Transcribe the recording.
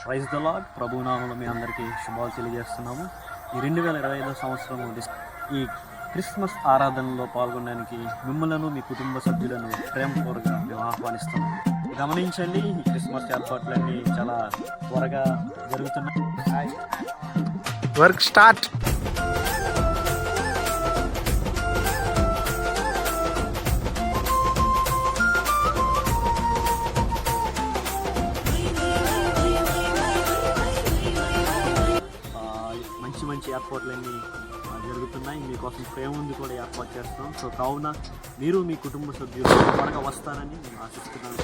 Praise the lord. ప్రభునామంలో మీ అందరికీ శుభాలు తెలియజేస్తున్నాము. ఈ 2025 సంవత్సరము ఈ క్రిస్మస్ ఆరాధనలో పాల్గొనడానికి మిమ్మలను మీ కుటుంబ సభ్యులను ప్రేమపూర్వకంగా మేము ఆహ్వానిస్తున్నాము. గమనించండి, ఈ క్రిస్మస్ ఏర్పాట్లన్నీ చాలా త్వరగా జరుగుతున్నాయి. Work start. మంచి ఏర్పాట్లన్నీ జరుగుతున్నాయి. మీకోసం ప్రేమ ఉంది కూడా ఏర్పాటు చేస్తాం. సో కావున మీరు మీ కుటుంబ సభ్యులు త్వరగా వస్తారని నేను ఆశిస్తున్నాను.